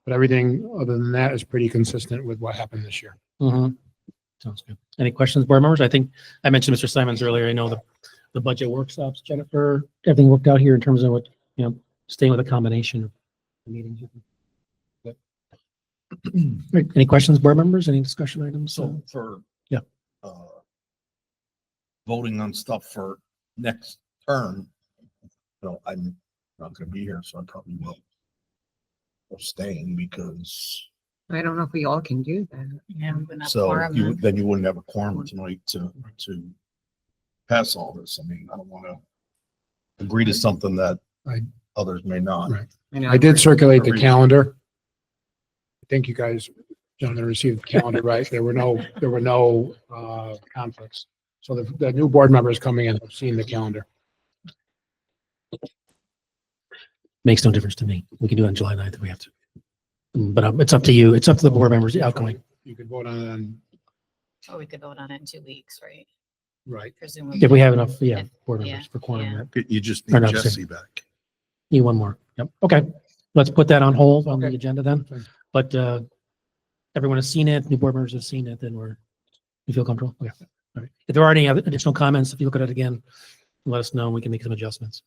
But everything other than that is pretty consistent with what happened this year. Mhm. Sounds good. Any questions, board members? I think I mentioned Mr. Simons earlier. I know the budget workshops, Jennifer, everything worked out here in terms of what, staying with a combination of the meetings. Right. Any questions, board members? Any discussion items? So for. Yeah. Voting on stuff for next term, I'm not gonna be here, so I probably will abstain because, I don't know if we all can do that. Yeah, we wouldn't have so quorum you, then. then you wouldn't have a quorum tonight to pass all this. I mean, I don't wanna agree to something that others may not. Right. know. I did circulate the calendar. I think you guys, gentlemen, received the calendar, right? There were no conflicts. So the new board members coming in have seen the calendar. Makes no difference to me. We can do it on July 9th if we have to. But it's up to you. It's up to the board members, the outgoing. You could vote on it on, Or we could vote on it in 2 weeks, right? right. Presumably. If we have enough, If- board yeah, members for quorum. yeah. Right? You just Or need not, Jesse back. Need one more. Yep. Okay. Let's put that on hold on the Okay. agenda then. Fine. But everyone has seen it. New board members have seen it. Then you feel comfortable? Okay. All right. If there are any other additional comments, if you look at it again, let us know. We can make some adjustments.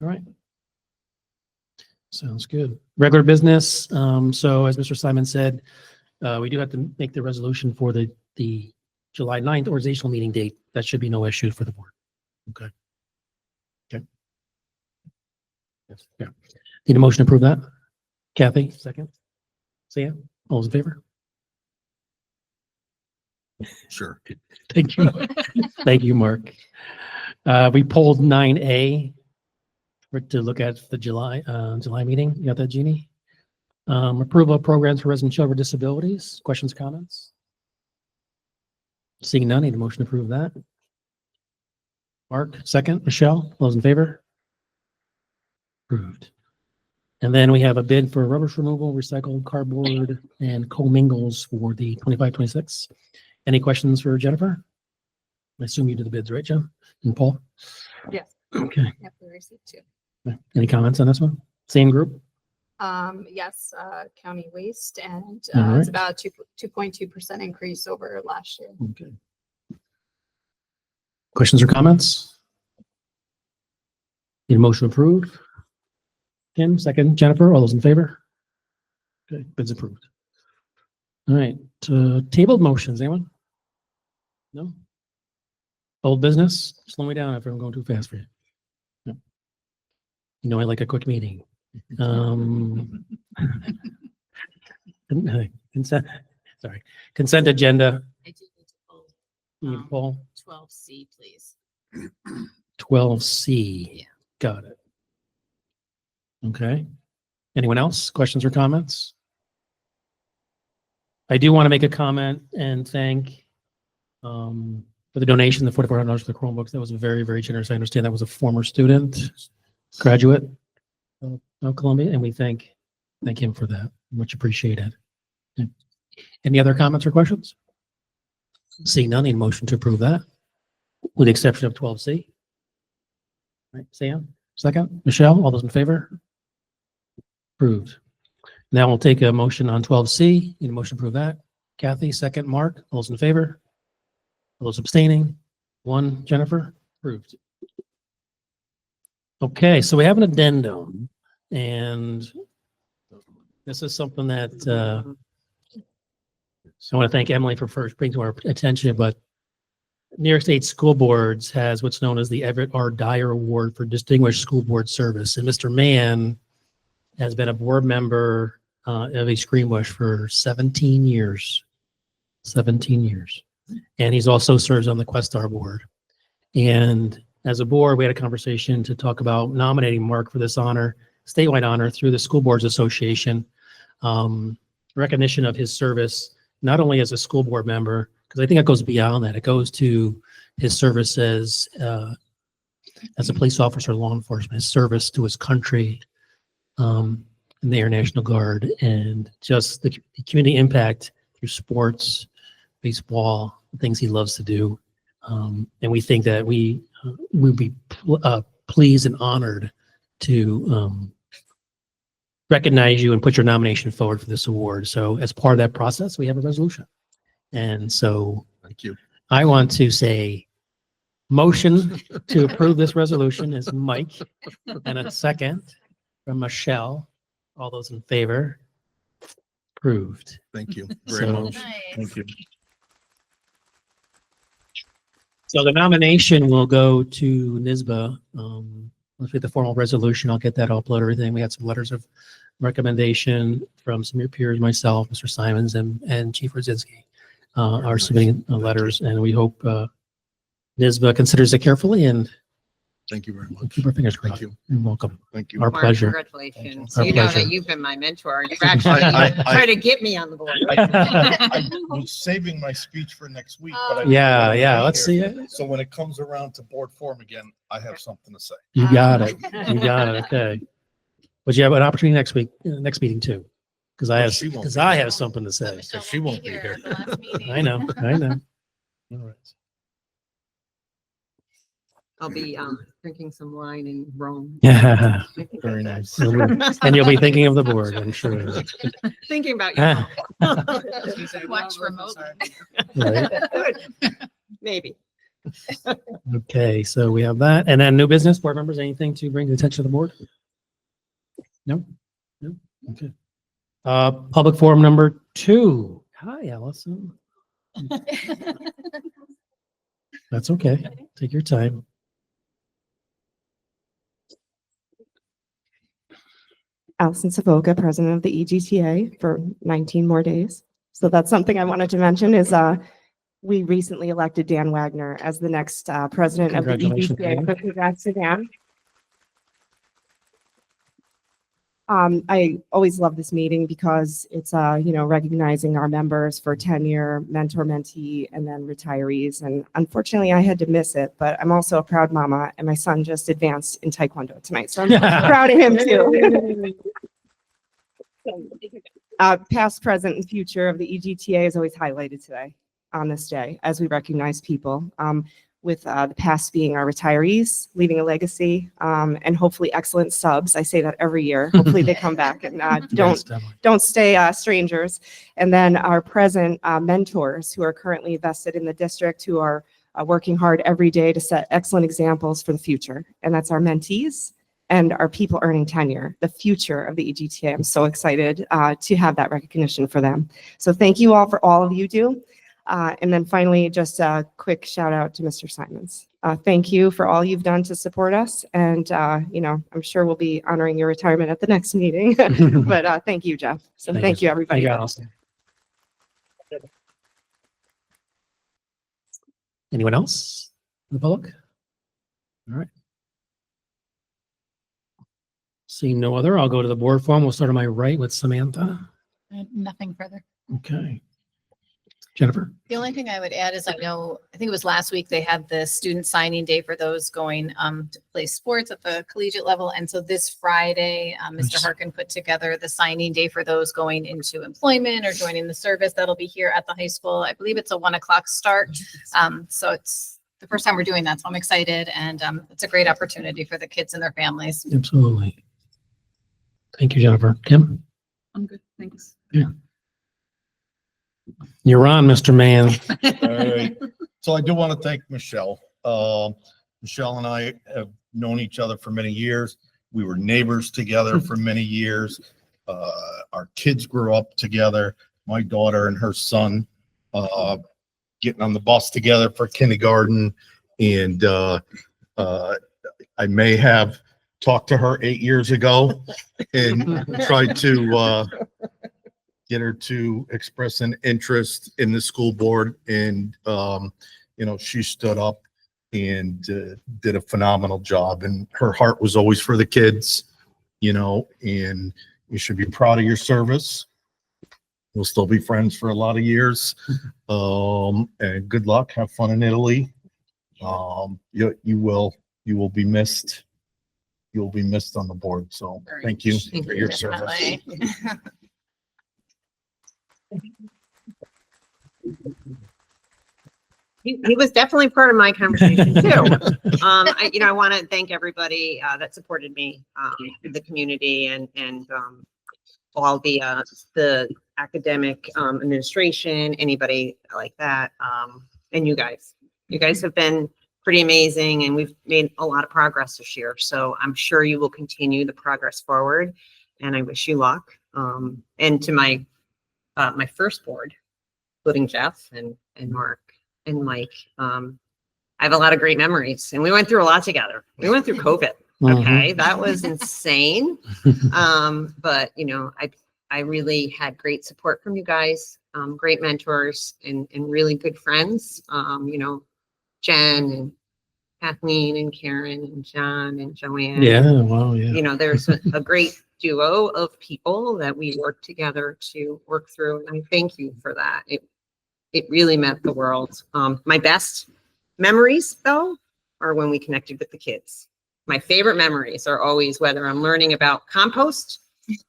All right. Sounds good. Regular business. So as Mr. Simon said, we do have to make the resolution for the July 9th organizational meeting date. That should be no issue for the board. Okay. Okay. Yeah. Need a motion to approve that? Kathy, second. Sam, all those in favor? Sure. Thank you. Thank you, Mark. We pulled 9A to look at the July meeting. You got that, Jeannie? Approval of programs for resident children with disabilities. Questions, comments? Seeing none, need a motion to approve that. Mark, second. Michelle, all those in favor? Approved. And then we have a bid for rubbish removal, recycled cardboard, and co-mingles for the 25-26. Any questions for Jennifer? I assume you do the bids, right, Jen and Paul? Yes. Okay. Yep, we received two. Any comments on this one? Same group? Yes, county waste, and All right. it's about 2.2% increase over last year. Okay. Questions or comments? Need a motion approved? Kim, second. Jennifer, all those in favor? Okay, bids approved. All right, tabled motions, anyone? No? Old business? Slow me down if I'm going too fast for you. No. You know I like a quick meeting. Consent agenda. I do need to pull You need to pull 12C, please. 12C. Yeah. Got it. Okay. Anyone else? Questions or comments? I do want to make a comment and thank for the donation, the $4,400 for the Chromebooks. That was very, very generous. I understand that was a former student, graduate of Columbia, and we thank him for that. Much appreciated. Any other comments or questions? Seeing none, need a motion to approve that, with the exception of 12C. Right, Sam, second. Michelle, all those in favor? Approved. Now we'll take a motion on 12C. Need a motion to approve that. Kathy, second. Mark, all those in favor? All those abstaining? One. Jennifer? Approved. Okay, so we have an addendum, and this is something that I want to thank Emily for first bringing to our attention, but New York State School Boards has what's known as the Everett R. Dyer Award for Distinguished School Board Service. And Mr. Mann has been a board member of East Greenbush for 17 years. 17 years. And he's also serves on the Questar board. And as a board, we had a conversation to talk about nominating Mark for this honor, statewide honor through the School Boards Association. Recognition of his service, not only as a school board member, because I think it goes beyond that. It goes to his service as a police officer, law enforcement, his service to his country, in the Air National Guard, and just the community impact through sports, baseball, things he loves to do. And we think that we would be pleased and honored to recognize you and put your nomination forward for this award. So as part of that process, we have a resolution. And so Thank you. I want to say motion to approve this resolution is Mike, and a second from Michelle. All those in favor? Approved. Thank you very So- much. Thank you. So the nomination will go to NISBA. Once we get the formal resolution, I'll get that upload, everything. We had some letters of recommendation from some of your peers, myself, Mr. Simons, and Chief Roszinski are submitting letters, and we hope NISBA considers it carefully, and Thank you very we'll much. keep our fingers Thank crossed. you. You're welcome. Thank you. Our Mark, pleasure. Congratulations. Our You know pleasure. that you've been my mentor. You've actually tried to get me on the board. I was saving my speech for next week, but I. Yeah, let's see it. So when it comes around to board form again, I have something to say. You got it. You got it. Okay. But you have an opportunity next week, next meeting too, because Well, she won't be I here. have something to say. Michelle she won't be here. at the last meeting. I know. All right. I'll be drinking some wine in Rome. Yeah. I think Very that's nice. And you'll be thinking of the board, I'm sure. it. Thinking about you. Watch remotely. Right. Good. Maybe. Okay, so we have that. And then new business, board members, anything to bring to the attention of the board? No? No? Okay. Public forum number 2. Hi, Allison. That's okay. Take your time. Allison Savoca, president of the EGTA for 19 more days. So that's something I wanted to mention is we recently elected Dan Wagner as the next president of the Congratulations, EGTA. Dan. So congrats to Dan. I always love this meeting because it's, recognizing our members for tenure, mentor, mentee, and then retirees. And unfortunately, I had to miss it, but I'm also a proud mama, and my son just advanced in Taekwondo tonight. So I'm proud of him too. Past, present, and future of the EGTA is always highlighted today on this day as we recognize people. With the past being our retirees, leaving a legacy, and hopefully excellent subs. I say that every year. Hopefully they come back and don't stay strangers. And then our present mentors who are currently vested in the district, who are working hard every day to set excellent examples for the future. And that's our mentees and our people earning tenure, the future of the EGTA. I'm so excited to have that recognition for them. So thank you all for all of you do. And then finally, just a quick shout out to Mr. Simons. Thank you for all you've done to support us. And, I'm sure we'll be honoring your retirement at the next meeting. But thank you, Jeff. So thank you, everybody. Thank you, Allison. Anyone else in the public? All right. Seeing no other, I'll go to the board forum. We'll start on my right with Samantha. Nothing further. Okay. Jennifer? The only thing I would add is I think it was last week, they had the student signing day for those going to play sports at the collegiate level. And so this Friday, Mr. Harkin put together the signing day for those going into employment or joining the service. That'll be here at the high school. I believe it's a 1:00 start. So it's the first time we're doing that. So I'm excited, and it's a great opportunity for the kids and their families. Absolutely. Thank you, Jennifer. Kim? I'm good, thanks. You're on, Mr. Mann. All right. So I do want to thank Michelle. Michelle and I have known each other for many years. We were neighbors together for many years. Our kids grew up together. My daughter and her son getting on the bus together for kindergarten. And I may have talked to her 8 years ago and tried to get her to express an interest in the school board. And, she stood up and did a phenomenal job. And her heart was always for the kids, and you should be proud of your service. We'll still be friends for a lot of years. And good luck. Have fun in Italy. You will be missed. You'll be missed on the board. So thank you for your service. He was definitely part of my conversation too. I want to thank everybody that supported me, the community and all the academic administration, anybody like that, and you guys. You guys have been pretty amazing, and we've made a lot of progress this year. So I'm sure you will continue the progress forward, and I wish you luck. And to my first board, including Jeff and Mark and Mike, I have a lot of great memories, and we went through a lot together. We went through COVID. Okay, that was insane. But I really had great support from you guys, great mentors, and really good friends. Jen and Kathleen and Karen and John and Joanne. Yeah, wow, yeah. There's a great duo of people that we work together to work through, and I thank you for that. It really meant the world. My best memories, though, are when we connected with the kids. My favorite memories are always whether I'm learning about compost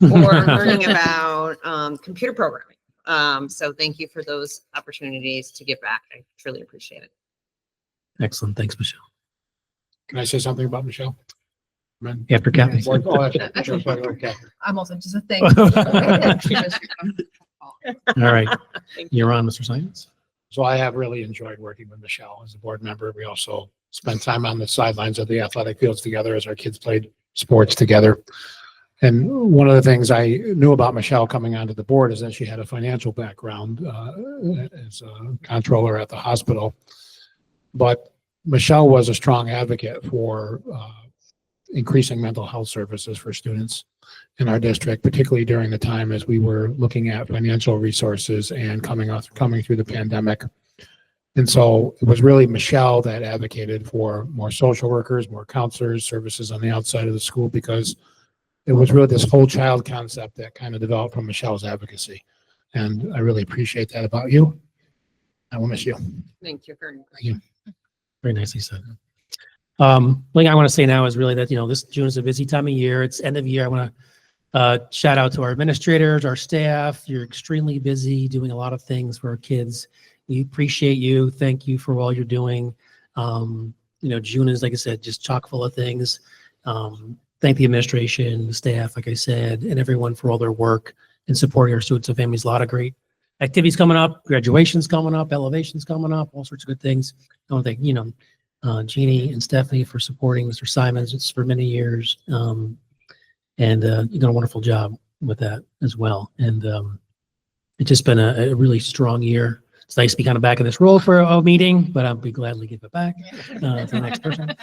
or learning about computer programming. So thank you for those opportunities to give back. I truly appreciate it. Excellent. Thanks, Michelle. Can I say something about Michelle? After Kathy. I'm also just a All right. You're on, Mr. Simons. So I have really enjoyed working with Michelle as a board member. We also spent time on the sidelines of the athletic fields together as our kids played sports together. And one of the things I knew about Michelle coming onto the board is that she had a financial background as a controller at the hospital. But Michelle was a strong advocate for increasing mental health services for students in our district, particularly during the time as we were looking at financial resources and coming through the pandemic. And so it was really Michelle that advocated for more social workers, more counselors, services on the outside of the school, because it was really this whole child concept that kind of developed from Michelle's advocacy. And I really appreciate that about you. I will miss you. Thank you very much. Thank you. Very nicely said. One thing I want to say now is really that, this June is a busy time of year. It's end of year. I want to shout out to our administrators, our staff. You're extremely busy doing a lot of things for our kids. We appreciate you. Thank you for all you're doing. June is, like I said, just chock full of things. Thank the administration, the staff, like I said, and everyone for all their work and supporting our students and families. A lot of great activities coming up, graduations coming up, elevations coming up, all sorts of good things. I want to thank, Jeannie and Stephanie for supporting Mr. Simons for many years. And you've done a wonderful job with that as well. And it's just been a really strong year. It's nice to be kind of back in this role for a meeting, but I'll be gladly give it back to the next person.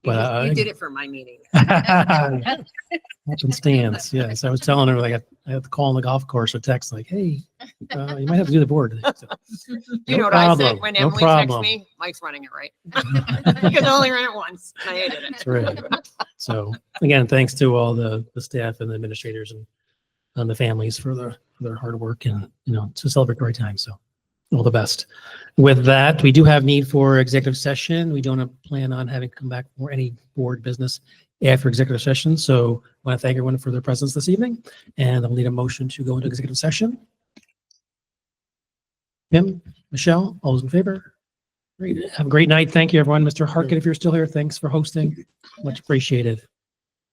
But you did it for my meeting. Watching stands. Yes, I was telling her, like, I had to call on the golf course or text, like, hey, you might have to do the board today. So, You know what I said when Emily texted me? Mike's running it right. You can only run it once. I hated it. That's right. So again, thanks to all the staff and the administrators and the families for their hard work and to celebrate the right time. So all the best. With that, we do have need for executive session. We don't plan on having come back for any board business after executive session. So I want to thank everyone for their presence this evening, and I'll need a motion to go into executive session. Kim, Michelle, all those in favor? Great. Have a great night. Thank you, everyone. Mr. Harkin, if you're still here, thanks for hosting. Much appreciated.